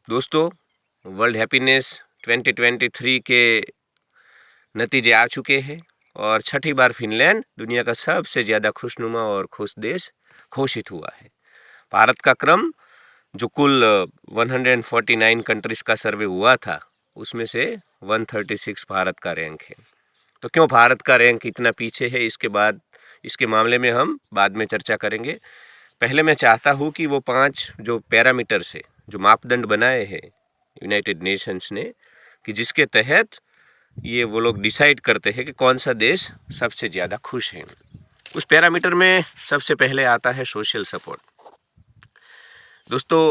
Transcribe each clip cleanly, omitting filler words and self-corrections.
दोस्तों, world happiness 2023 के नतीजे आ चुके हैं और छठी बार फिनलैंड दुनिया का सबसे ज़्यादा खुशनुमा और खुश देश घोषित हुआ है। भारत का क्रम जो कुल 149 कंट्रीज़ का सर्वे हुआ था, उसमें से 136 भारत का रैंक है। तो क्यों भारत का रैंक इतना पीछे है, इसके मामले में हम बाद में चर्चा करेंगे। पहले मैं चाहता हूँ कि वो 5 जो पैरामीटर्स है, जो मापदंड बनाए हैं यूनाइटेड नेशंस ने, कि जिसके तहत ये वो लोग डिसाइड करते हैं कि कौन सा देश सबसे ज़्यादा खुश है। उस पैरामीटर में सबसे पहले आता है सोशल सपोर्ट। दोस्तों,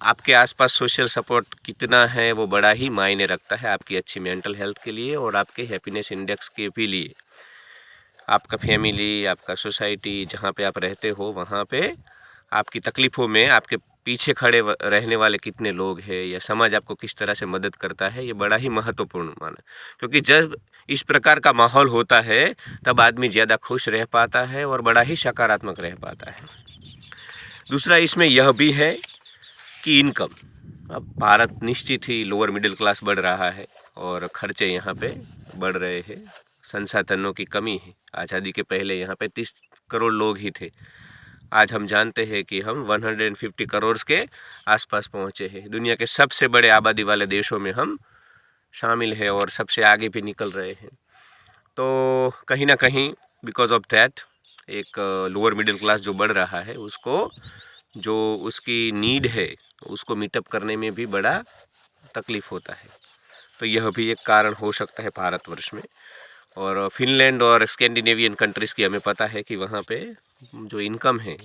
आपके आसपास सोशल सपोर्ट कितना है वो बड़ा ही मायने रखता है आपकी अच्छी मेंटल हेल्थ के लिए और आपके हैप्पीनेस इंडेक्स के भी लिए। आपका फैमिली, आपका सोसाइटी, जहाँ पे आप रहते हो, वहाँ पे आपकी तकलीफ़ों में आपके पीछे खड़े रहने वाले कितने लोग हैं, या समाज आपको किस तरह से मदद करता है, ये बड़ा ही महत्वपूर्ण माना। क्योंकि जब इस प्रकार का माहौल होता है तब आदमी ज़्यादा खुश रह पाता है और बड़ा ही सकारात्मक रह पाता है। दूसरा इसमें यह भी है कि इनकम। अब भारत निश्चित ही लोअर मिडिल क्लास बढ़ रहा है और खर्चे यहाँ पे बढ़ रहे हैं। संसाधनों की कमी है। आज़ादी के पहले यहाँ पे 30 करोड़ लोग ही थे। आज हम जानते हैं कि हम 150 करोड़ के आसपास पहुँचे हैं। दुनिया के सबसे बड़े आबादी वाले देशों में हम शामिल हैं और सबसे आगे भी निकल रहे हैं। तो कहीं ना कहीं बिकॉज ऑफ दैट एक लोअर मिडिल क्लास जो बढ़ रहा है, उसको जो उसकी नीड है उसको मीटअप करने में भी बड़ा तकलीफ़ होता है। तो यह भी एक कारण हो सकता है भारतवर्ष में। और फिनलैंड और स्कैंडिनेवियन कंट्रीज़ की हमें पता है कि वहाँ पे जो इनकम है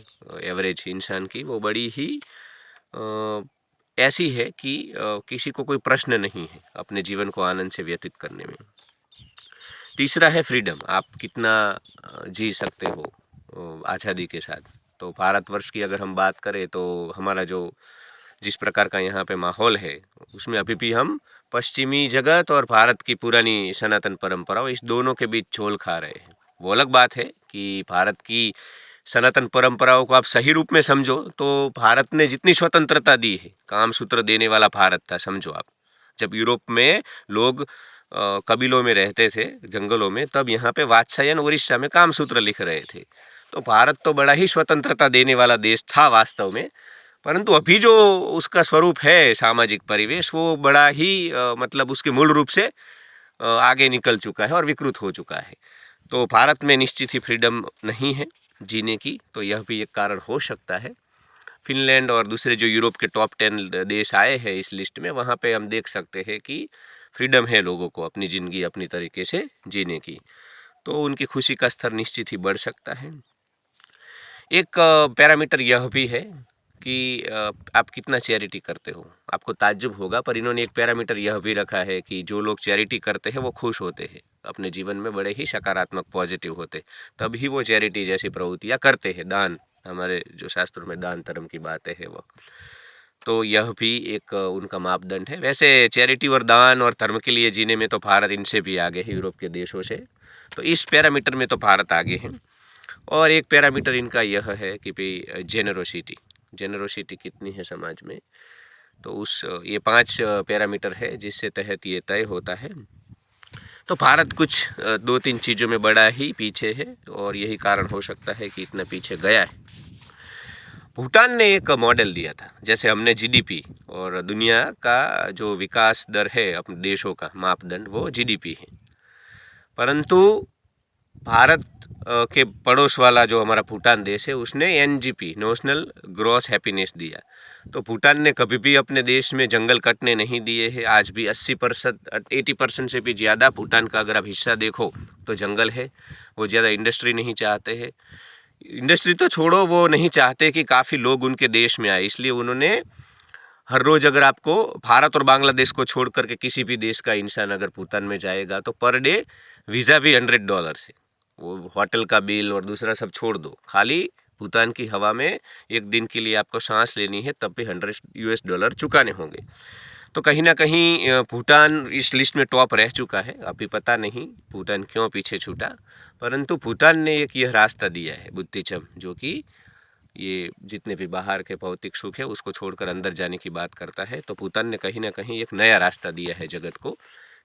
एवरेज इंसान की, वो बड़ी ही ऐसी है कि किसी को कोई प्रश्न नहीं है अपने जीवन को आनंद से व्यतीत करने में। तीसरा है फ्रीडम। आप कितना जी सकते हो आज़ादी के साथ। तो भारतवर्ष की अगर हम बात करें तो हमारा जो जिस प्रकार का यहाँ पे माहौल है, उसमें अभी भी हम पश्चिमी जगत और भारत की पुरानी सनातन परंपराओं, इस दोनों के बीच झोल खा रहे हैं। वो अलग बात है कि भारत की सनातन परंपराओं को आप सही रूप में समझो तो भारत ने जितनी स्वतंत्रता दी है, काम सूत्र देने वाला भारत था, समझो आप। जब यूरोप में लोग कबीलों में रहते थे जंगलों में, तब यहाँ पे वात्स्यायन उड़ीसा में काम सूत्र लिख रहे थे। तो भारत तो बड़ा ही स्वतंत्रता देने वाला देश था वास्तव में। परंतु अभी जो उसका स्वरूप है सामाजिक परिवेश, वो बड़ा ही मतलब उसके मूल रूप से आगे निकल चुका है और विकृत हो चुका है। तो भारत में निश्चित ही फ्रीडम नहीं है जीने की, तो यह भी एक कारण हो सकता है। फिनलैंड और दूसरे जो यूरोप के टॉप 10 देश आए हैं इस लिस्ट में, वहाँ पे हम देख सकते हैं कि फ्रीडम है लोगों को अपनी ज़िंदगी अपनी तरीके से जीने की। तो उनकी खुशी का स्तर निश्चित ही बढ़ सकता है। एक पैरामीटर यह भी है कि आप कितना चैरिटी करते हो। आपको ताज्जुब होगा, पर इन्होंने एक पैरामीटर यह भी रखा है कि जो लोग चैरिटी करते हैं वो खुश होते हैं, अपने जीवन में बड़े ही सकारात्मक पॉजिटिव होते, तभी वो चैरिटी जैसी प्रवृत्तियाँ करते हैं। दान, हमारे जो शास्त्रों में दान धर्म की बातें हैं वो, तो यह भी एक उनका मापदंड है। वैसे चैरिटी और दान और धर्म के लिए जीने में तो भारत इनसे भी आगे है, यूरोप के देशों से। तो इस पैरामीटर में तो भारत आगे है। और एक पैरामीटर इनका यह है कि भाई जेनरोसिटी कितनी है समाज में। तो ये 5 पैरामीटर है जिससे तहत ये तय होता है। तो भारत कुछ 2-3 चीज़ों में बड़ा ही पीछे है और यही कारण हो सकता है कि इतना पीछे गया है। भूटान ने एक मॉडल दिया था, जैसे हमने जीडीपी और दुनिया का जो विकास दर है अपने देशों का मापदंड, वो जीडीपी है। परंतु भारत के पड़ोस वाला जो हमारा भूटान देश है, उसने एनजीपी नेशनल ग्रॉस हैप्पीनेस दिया। तो भूटान ने कभी भी अपने देश में जंगल कटने नहीं दिए हैं। आज भी 80% से भी ज़्यादा भूटान का अगर आप हिस्सा देखो तो जंगल है। वो ज़्यादा इंडस्ट्री नहीं चाहते हैं। इंडस्ट्री तो छोड़ो, वो नहीं चाहते कि काफ़ी लोग उनके देश में आए। इसलिए उन्होंने हर रोज़, अगर आपको भारत और बांग्लादेश को छोड़ करके किसी भी देश का इंसान अगर भूटान में जाएगा तो पर डे वीज़ा भी $100 है। वो होटल का बिल और दूसरा सब छोड़ दो, खाली भूटान की हवा में एक दिन के लिए आपको सांस लेनी है तब भी $100 चुकाने होंगे। तो कहीं ना कहीं भूटान इस लिस्ट में टॉप रह चुका है। अभी पता नहीं भूटान क्यों पीछे छूटा, परंतु भूटान ने एक यह रास्ता दिया है बुद्धिज्म, जो कि ये जितने भी बाहर के भौतिक सुख है उसको छोड़कर अंदर जाने की बात करता है। तो पुतन ने कहीं ना कहीं एक नया रास्ता दिया है जगत को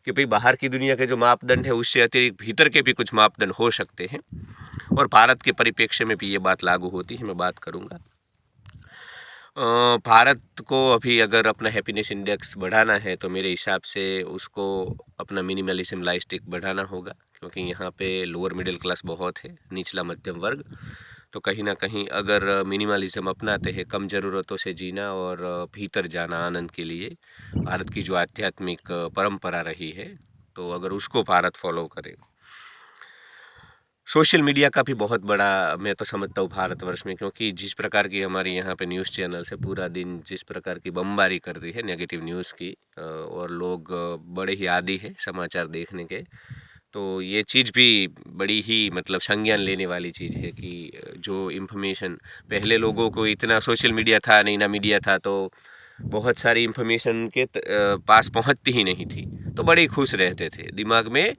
कि भाई बाहर की दुनिया के जो मापदंड है उससे अतिरिक्त भीतर के भी कुछ मापदंड हो सकते हैं, और भारत के परिप्रेक्ष्य में भी ये बात लागू होती है। मैं बात करूँगा भारत को अभी अगर अपना हैप्पीनेस इंडेक्स बढ़ाना है तो मेरे हिसाब से उसको अपना मिनिमलिज्म लाइफस्टाइल बढ़ाना होगा, क्योंकि यहाँ पे लोअर मिडिल क्लास बहुत है, निचला मध्यम वर्ग। तो कहीं ना कहीं अगर मिनिमलिज्म अपनाते हैं, कम ज़रूरतों से जीना और भीतर जाना आनंद के लिए, भारत की जो आध्यात्मिक परंपरा रही है, तो अगर उसको भारत फॉलो करे। सोशल मीडिया का भी बहुत बड़ा मैं तो समझता हूँ भारतवर्ष में, क्योंकि जिस प्रकार की हमारे यहाँ पे न्यूज़ चैनल से पूरा दिन जिस प्रकार की बमबारी कर रही है नेगेटिव न्यूज़ की, और लोग बड़े ही आदी है समाचार देखने के, तो ये चीज़ भी बड़ी ही मतलब संज्ञान लेने वाली चीज़ है कि जो इन्फॉर्मेशन पहले लोगों को इतना सोशल मीडिया था नहीं, ना मीडिया था, तो बहुत सारी इन्फॉर्मेशन के पास पहुँचती ही नहीं थी, तो बड़े ही खुश रहते थे, दिमाग में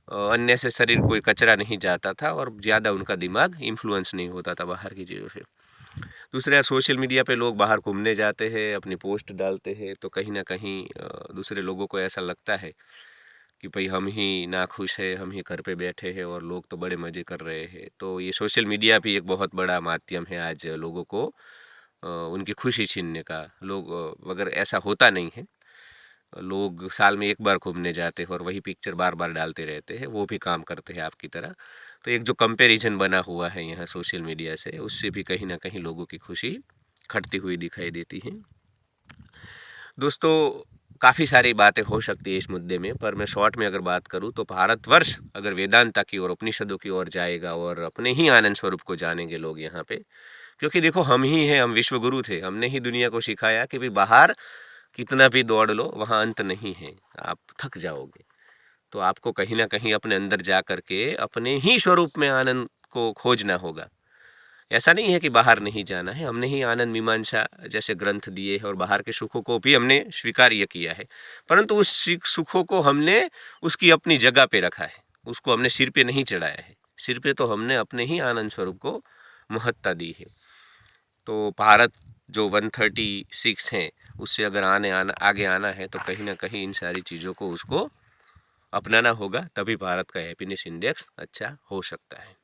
अननेसेसरी कोई कचरा नहीं जाता था और ज़्यादा उनका दिमाग इन्फ्लुएंस नहीं होता था बाहर की चीज़ों से। दूसरे यार सोशल मीडिया पे लोग बाहर घूमने जाते हैं, अपनी पोस्ट डालते हैं, तो कहीं ना कहीं दूसरे लोगों को ऐसा लगता है कि भाई हम ही नाखुश है, हम ही घर पे बैठे हैं और लोग तो बड़े मज़े कर रहे हैं। तो ये सोशल मीडिया भी एक बहुत बड़ा माध्यम है आज लोगों को उनकी खुशी छीनने का। लोग अगर ऐसा होता नहीं है, लोग साल में एक बार घूमने जाते हैं और वही पिक्चर बार बार डालते रहते हैं, वो भी काम करते हैं आपकी तरह। तो एक जो कंपैरिजन बना हुआ है यहाँ सोशल मीडिया से, उससे भी कहीं ना कहीं लोगों की खुशी घटती हुई दिखाई देती है। दोस्तों काफ़ी सारी बातें हो सकती है इस मुद्दे में, पर मैं शॉर्ट में अगर बात करूँ तो भारतवर्ष अगर वेदांता की और उपनिषदों की ओर जाएगा और अपने ही आनंद स्वरूप को जानेंगे लोग यहाँ पे, क्योंकि देखो हम ही हैं, हम विश्व गुरु थे, हमने ही दुनिया को सिखाया कि भाई बाहर कितना भी दौड़ लो वहाँ अंत नहीं है, आप थक जाओगे। तो आपको कहीं ना कहीं अपने अंदर जा कर के अपने ही स्वरूप में आनंद को खोजना होगा। ऐसा नहीं है कि बाहर नहीं जाना है, हमने ही आनंद मीमांसा जैसे ग्रंथ दिए हैं और बाहर के सुखों को भी हमने स्वीकार्य किया है, परंतु उस सुखों को हमने उसकी अपनी जगह पे रखा है, उसको हमने सिर पे नहीं चढ़ाया है। सिर पे तो हमने अपने ही आनंद स्वरूप को महत्ता दी है। तो भारत जो 136 हैं उससे अगर आगे आना है तो कहीं ना कहीं इन सारी चीज़ों को उसको अपनाना होगा, तभी भारत का हैप्पीनेस इंडेक्स अच्छा हो सकता है।